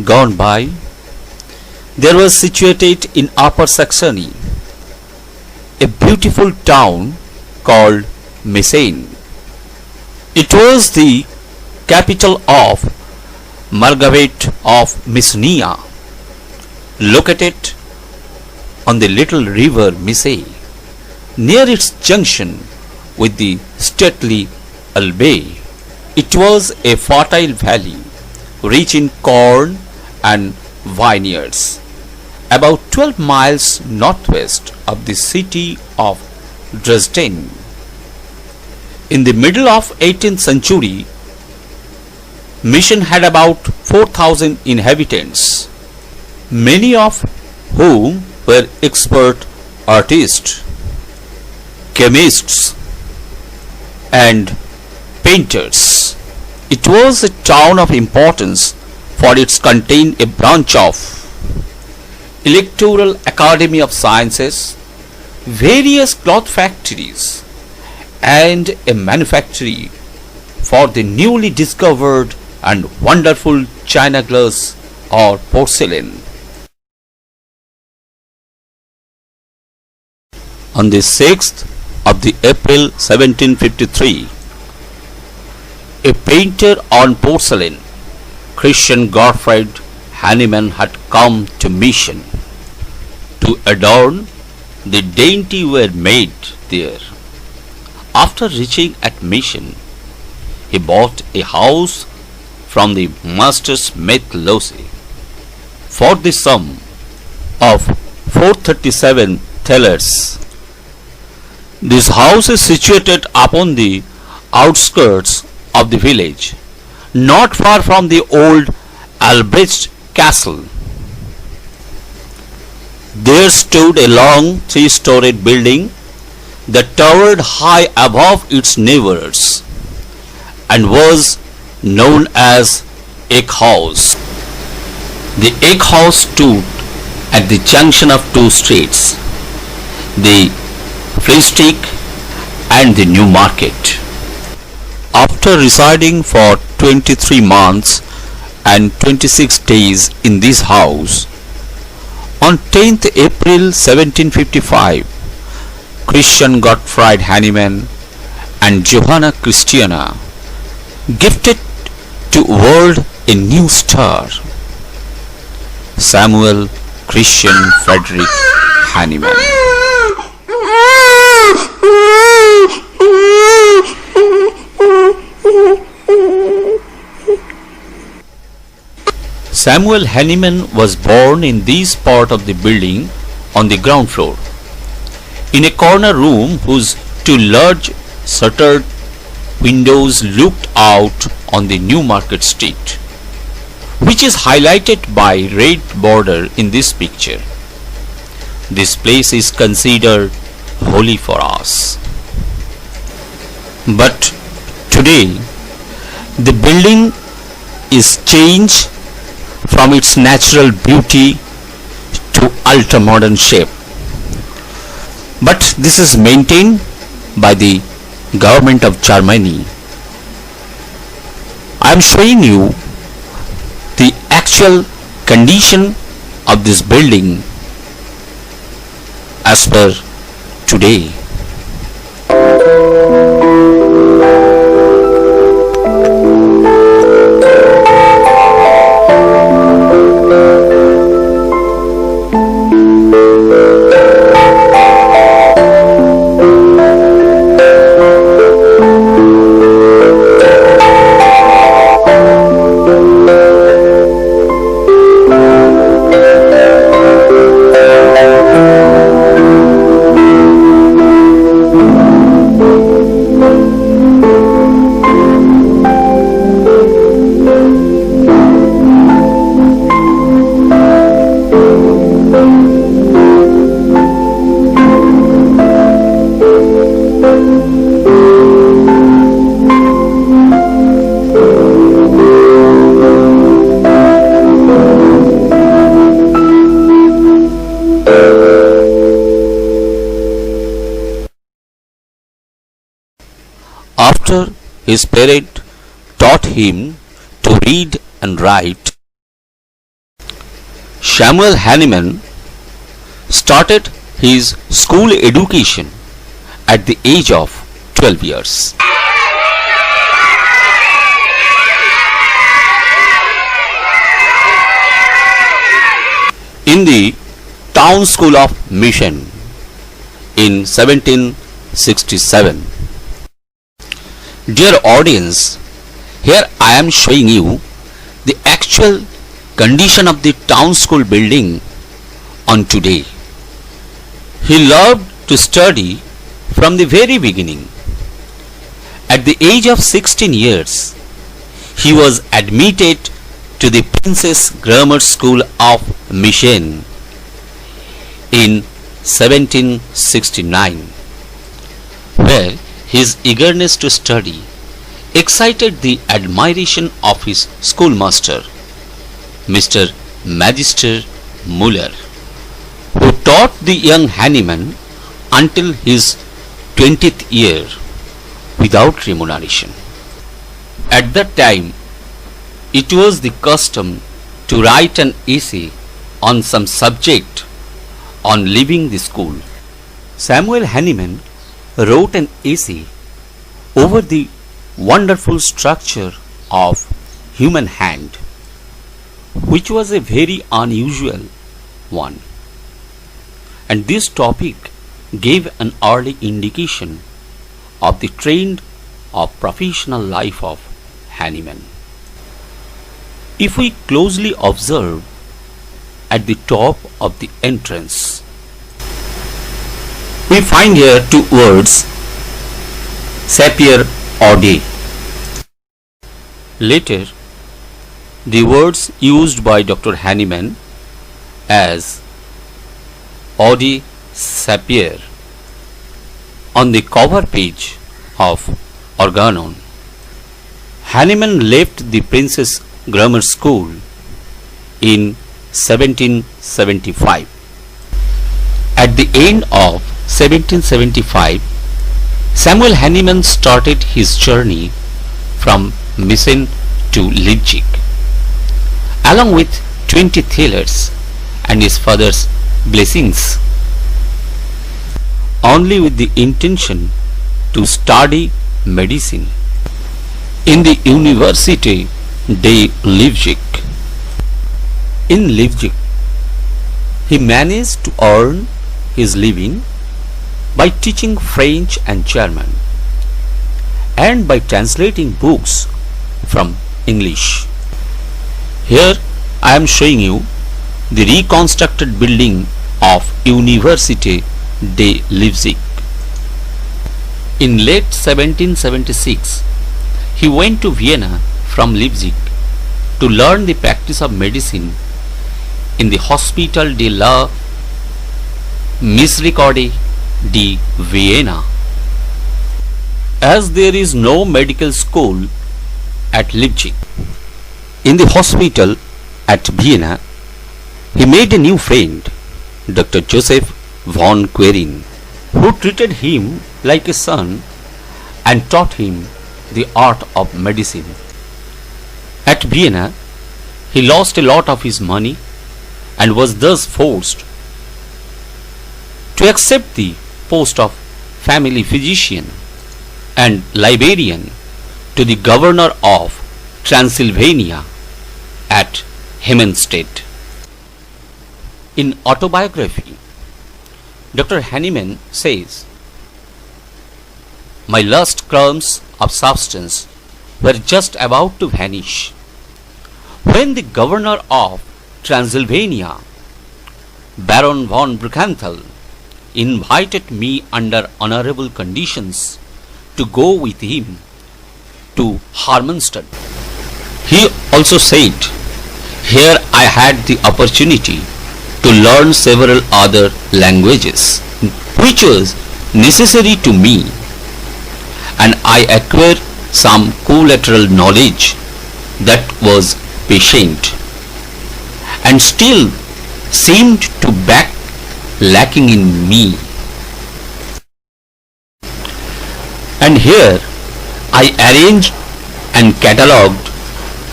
gone by, there was situated in Upper Saxony a beautiful town called Meissen. It was the capital of Margravate of Meissen, located on the little river Meuse, near its junction with the stately Elbe. It was a fertile valley, rich in corn and vineyards, about 12 miles northwest of the city of Dresden. In the middle of 18th century, Meissen had about 4,000 inhabitants, many of whom were expert artists, chemists, and painters. It was a town of importance, for it contained a branch of Electoral Academy of Sciences, various cloth factories, and a manufactory for the newly discovered and wonderful china glass or porcelain. On the 6th of the April 1753, a painter on porcelain, Christian Gottfried Hannemann, had come to Meissen to adorn the dainty ware made there. After reaching at Meissen, he bought a house from the master smith Lose for the sum of 437 thalers. This house is situated upon the outskirts of the village, not far from the old Albrecht castle. There stood a long three-storied building that towered high above its neighbors and was known as Egg House. The Egg House stood at the junction of two streets, the Freistieg and the New Market. After residing for 23 months and 26 days in this house, on 10th April 1755, Christian Gottfried Hannemann and Johanna Christiana gifted to world a new star, Samuel Christian Frederick Hannemann. Samuel Hannemann was born in this part of the building on the ground floor, in a corner room whose two large shuttered windows looked out on the New Market Street, which is highlighted by red border in this picture. This place is considered holy for us. But today, the building is changed from its natural beauty to ultra-modern shape. But this is maintained by the government of Germany. I am showing you the actual condition of this building as per today. After his parent taught him to read and write, Samuel Hahnemann started his school education at the age of 12 years. In the Town School of Mission in 1767. Dear audience, here I am showing you the actual condition of the town school building on today. He loved to study from the very beginning. At the age of 16 years, he was admitted to the Princess Grammar School of Mission in 1769, where his eagerness to study excited the admiration of his schoolmaster, Mr. Magister Muller, who taught the young Hahnemann until his 20th year without remuneration. At that time, it was the custom to write an essay on some subject on leaving the school. Samuel Hahnemann wrote an essay over the wonderful structure of human hand, which was a very unusual one. And this topic gave an early indication of the trend of professional life of Hahnemann. If we closely observe at the top of the entrance, we find here two words, Sapere Aude. Later, the words used by Dr. Hahnemann as Aude Sapere on the cover page of Organon. Hahnemann left the Princess Grammar School in 1775. At the end of 1775, Samuel Hahnemann started his journey from Meissen to Leipzig, along with 20 thalers and his father's blessings, only with the intention to study medicine in the University de Leipzig. In Leipzig, he managed to earn his living by teaching French and German and by translating books from English. Here I am showing you the reconstructed building of University de Leipzig. In late 1776, he went to Vienna from Leipzig to learn the practice of medicine in the Hospital de la Misericorde de Vienna. As there is no medical school at Leipzig, in the hospital at Vienna, he made a new friend, Dr. Joseph von Querin, who treated him like a son and taught him the art of medicine. At Vienna, he lost a lot of his money and was thus forced to accept the post of family physician and librarian to the governor of Transylvania at Hemmenstedt. In autobiography, Dr. Hahnemann says, "My last crumbs of substance were just about to vanish when the governor of Transylvania, Baron von Bruckenthal, invited me under honorable conditions to go with him to Hermannstadt. He also said, here I had the opportunity to learn several other languages, which was necessary to me, and I acquired some collateral knowledge that was patient and still seemed to back lacking in me. And here I arranged and catalogued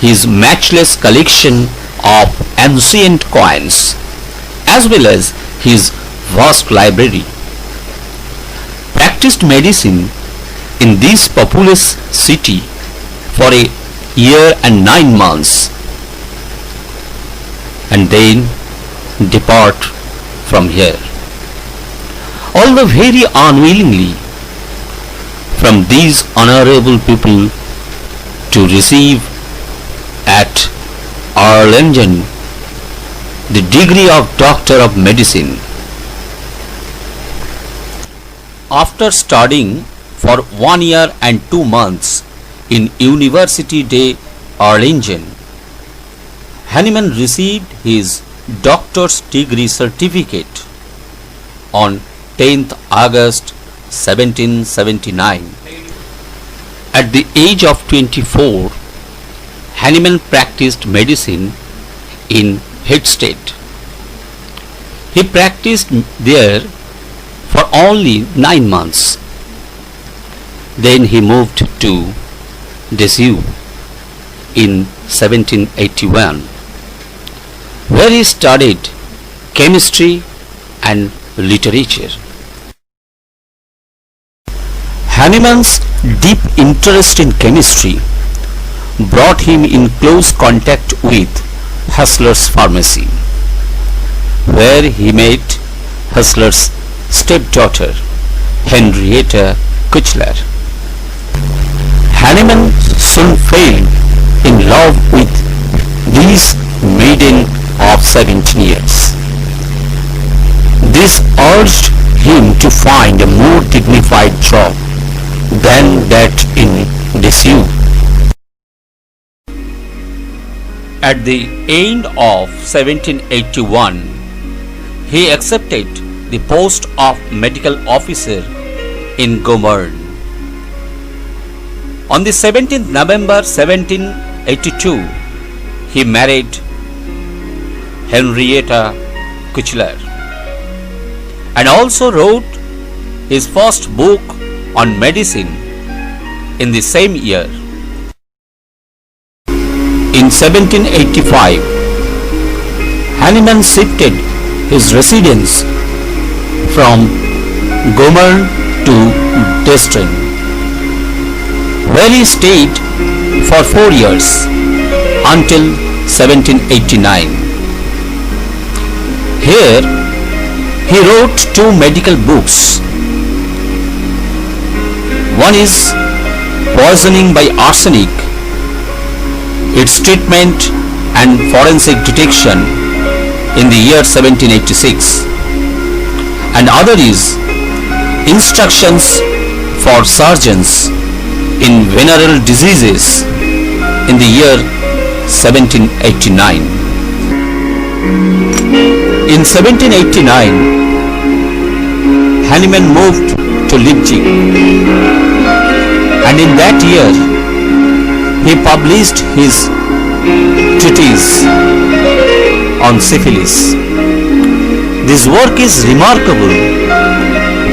his matchless collection of ancient coins, as well as his vast library. Practiced medicine in this populous city for a year and 9 months, and then depart from here, although very unwillingly, from these honorable people to receive at Erlangen the degree of Doctor of Medicine. After studying for 1 year and 2 months in University de Erlangen, Hahnemann received his doctor's degree certificate on 10th August 1779. At the age of 24, Hahnemann practiced medicine in Hettstedt. He practiced there for only 9 months. Then he moved to Dessau in 1781, where he studied chemistry and literature. Hahnemann's deep interest in chemistry brought him in close contact with Husserl's pharmacy, where he met Husserl's stepdaughter, Henrietta Kuchler. Hahnemann soon fell in love with this maiden of 17 years. This urged him to find a more dignified job than that in Dessau. At the end of 1781, he accepted the post of medical officer in Gommern. On the 17th November 1782, he married Henrietta Kuchler and also wrote his first book on medicine in the same year. In 1785, Hahnemann shifted his residence from Gommern to Dresden, where he stayed for 4 years until 1789. Here he wrote 2 medical books. One is Poisoning by Arsenic, its treatment and forensic detection in the year 1786, and other is Instructions for Surgeons in Venereal Diseases in the year 1789. In 1789, Hahnemann moved to Leipzig, and in that year he published his treatise on syphilis. This work is remarkable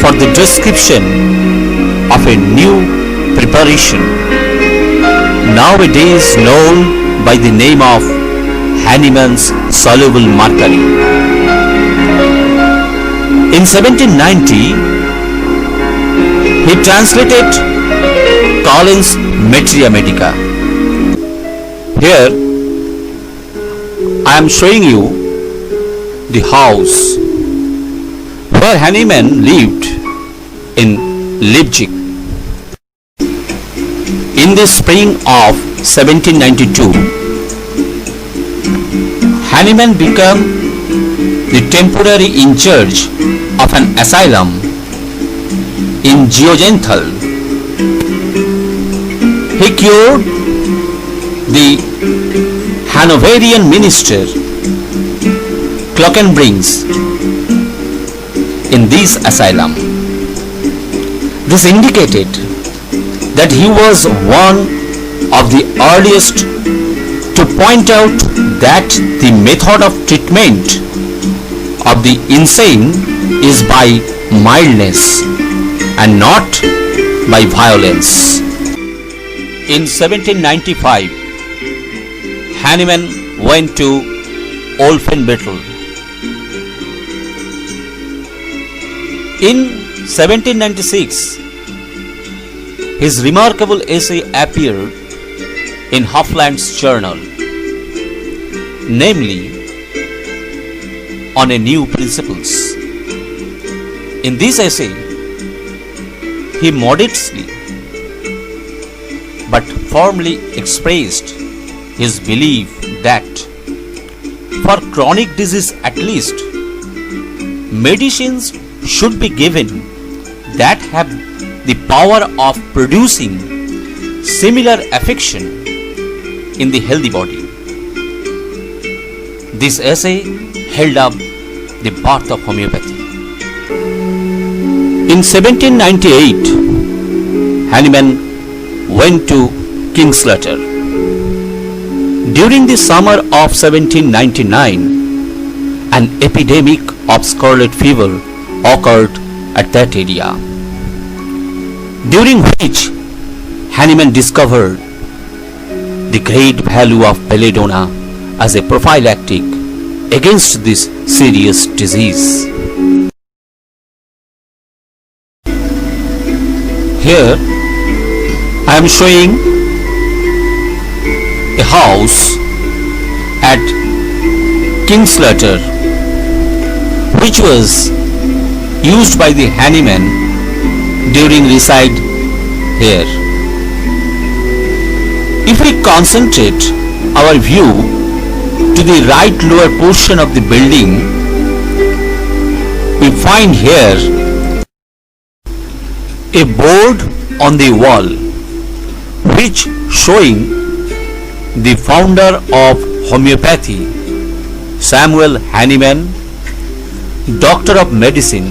for the description of a new preparation, nowadays known by the name of Hahnemann's soluble mercury. In 1790, he translated Collins's Materia Medica. Here I am showing you the house where Hahnemann lived in Leipzig. In the spring of 1792, Hahnemann became the temporary in charge of an asylum in Georgenthal. He cured the Hanoverian minister Glockenbrings in this asylum. This indicated that he was one of the earliest to point out that the method of treatment of the insane is by mildness and not by violence. In 1795, Hahnemann went to olefin metal. In 1796, his remarkable essay appeared in Huffland's Journal, namely on a new principles. In this essay, he modestly but firmly expressed his belief that for chronic disease at least, medicines should be given that have the power of producing similar affection in the healthy body. This essay held up the birth of homeopathy. In 1798, Hahnemann went to Kingslater. During the summer of 1799, an epidemic of scarlet fever occurred at that area, during which Hahnemann discovered the great value of belladonna as a prophylactic against this serious disease. Here I am showing a house at Kingslater, which was used by the Hahnemann during reside here. If we concentrate our view to the right lower portion of the building, we find here a board on the wall which showing the founder of homeopathy, Samuel Hahnemann, Doctor of Medicine,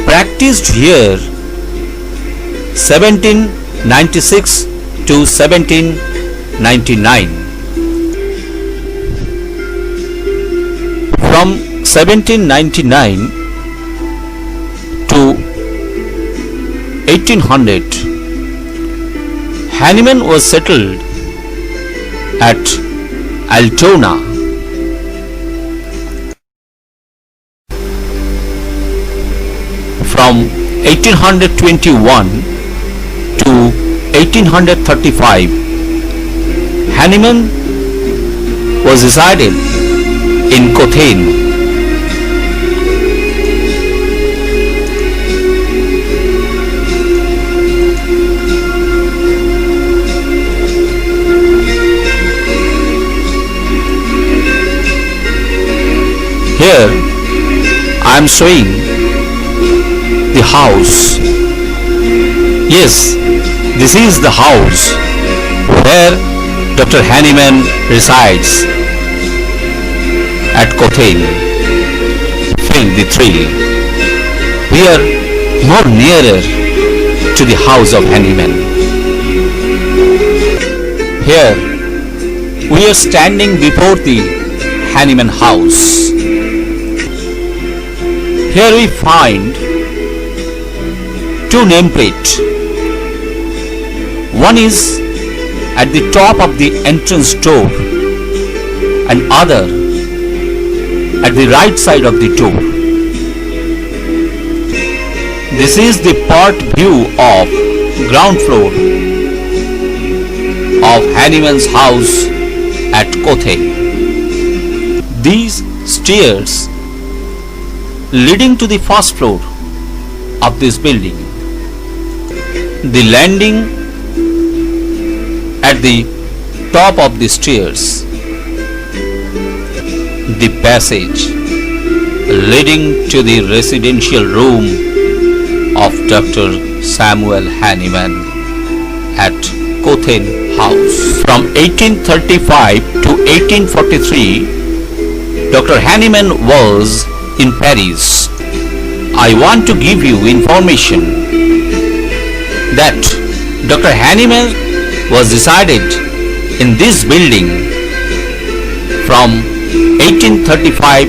practiced here 1796 to 1799. From 1799 to 1800, Hahnemann was settled at Altona. From 1821 to 1835, Hahnemann was resided in Cothen. Here I am showing the house. Yes, this is the house where Dr. Hahnemann resides at Cothen. Feel the thrill. We are more nearer to the house of Hahnemann. Here we are standing before the Hahnemann house. Here we find two nameplates. One is at the top of the entrance door and other at the right side of the door. This is the part view of ground floor of Hahnemann's house at Cothen. These stairs leading to the first floor of this building. The landing at the top of the stairs. The passage leading to the residential room of Dr. Samuel Hahnemann at Cothen House. From 1835 to 1843, Dr. Hahnemann was in Paris. I want to give you information that Dr. Hahnemann was resided in this building from 1835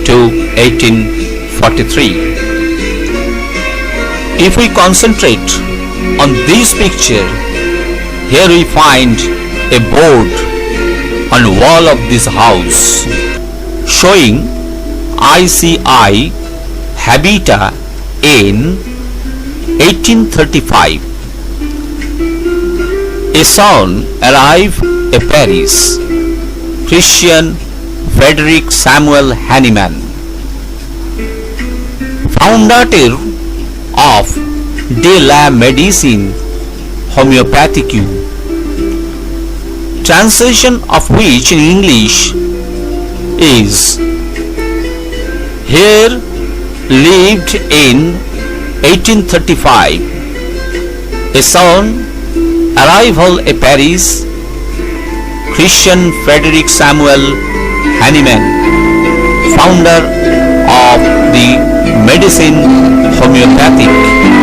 to 1843. If we concentrate on this picture, here we find a board on wall of this house, showing ICI Habita in 1835. A son arrived at Paris, Christian Frederick Samuel Hahnemann, founder of de la Médecine Homéopathique, translation of which in English is, here lived in 1835 a son arrival at Paris, Christian Frederick Samuel Hahnemann, founder of the medicine homeopathic.